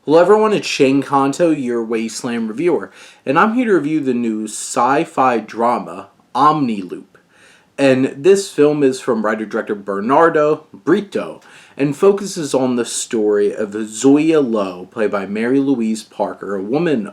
Hello everyone, it's Shane Kanto, your Wasteland reviewer, and I'm here to review the new sci-fi drama, Omni. And this film is from writer-director Bernardo Brito, and focuses on the story of Zoya Lowe, played by Mary-Louise Parker, a woman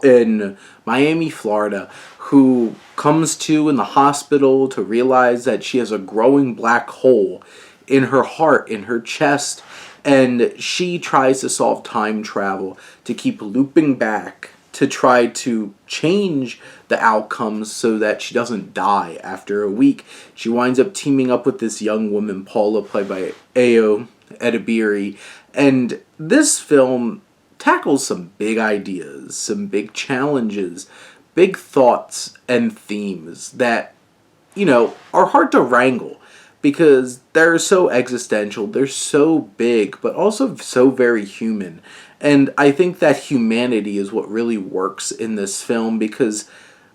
in Miami, Florida, who comes to in the hospital to realize that she has a growing black hole in her heart, in her chest, and she tries to solve time travel to keep looping back to try to change the outcomes so that she doesn't die after a week. She winds up teaming up with this young woman, Paula, played by Ayo Edebiri, and this film tackles some big ideas, some big challenges, big thoughts and themes that, are hard to wrangle because they're so existential, they're so big, but also so very human. And I think that humanity is what really works in this film because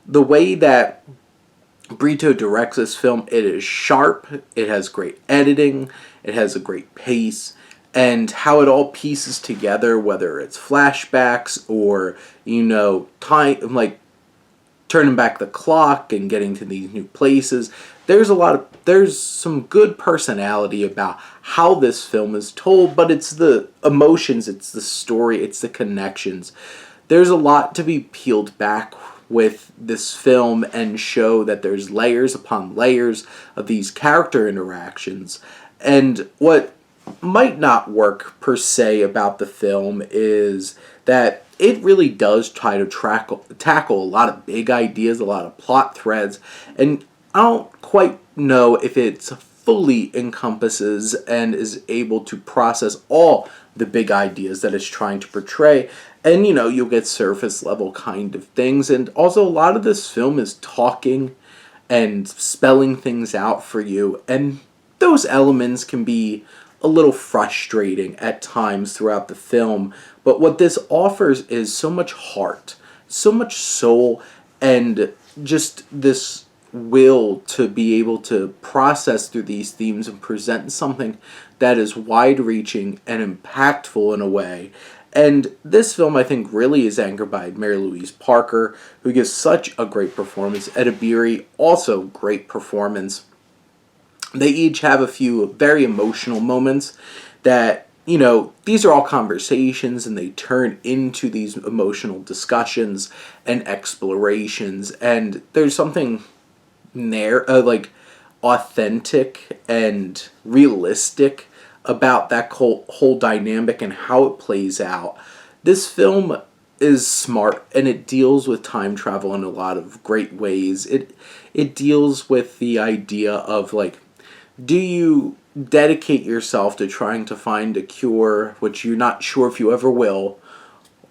the way that Brito directs this film, it is sharp, it has great editing, it has a great pace, and how it all pieces together, whether it's flashbacks or, time, like turning back the clock and getting to these new places. There's some good personality about how this film is told, but it's the emotions, it's the story, it's the connections. There's a lot to be peeled back with this film and show that there's layers upon layers of these character interactions. And what might not work per se about the film is that it really does try to tackle a lot of big ideas, a lot of plot threads, and I don't quite know if it fully encompasses and is able to process all the big ideas that it's trying to portray. And you'll get surface level kind of things, and also a lot of this film is talking and spelling things out for you, and those elements can be a little frustrating at times throughout the film, but what this offers is so much heart, so much soul, and just this will to be able to process through these themes and present something that is wide-reaching and impactful in a way. And this film, I think, really is anchored by Mary-Louise Parker, who gives such a great performance. Edebiri, also great performance. They each have a few very emotional moments that, these are all conversations and they turn into these emotional discussions and explorations. And there's something there, authentic and realistic about that whole dynamic and how it plays out. This film is smart and it deals with time travel in a lot of great ways. It deals with the idea of do you dedicate yourself to trying to find a cure, which you're not sure if you ever will,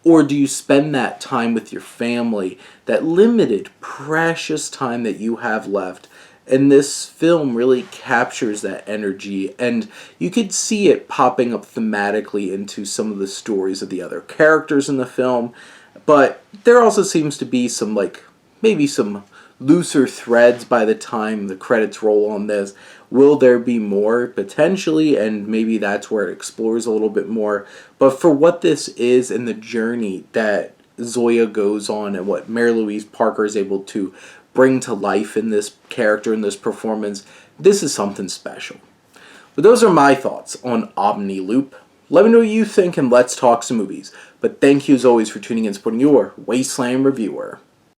or do you spend that time with your family, that limited, precious time that you have left? And this film really captures that energy, and you could see it popping up thematically into some of the stories of the other characters in the film, but there also seems to be some, maybe some looser threads by the time the credits roll on this. Will there be more? Potentially, and maybe that's where it explores a little bit more. But for what this is and the journey that Zoya goes on and what Mary-Louise Parker is able to bring to life in this character, in this performance, this is something special. But those are my thoughts on Omni. Let me know what you think and let's talk some movies. But thank you as always for tuning in and supporting your Wasteland reviewer.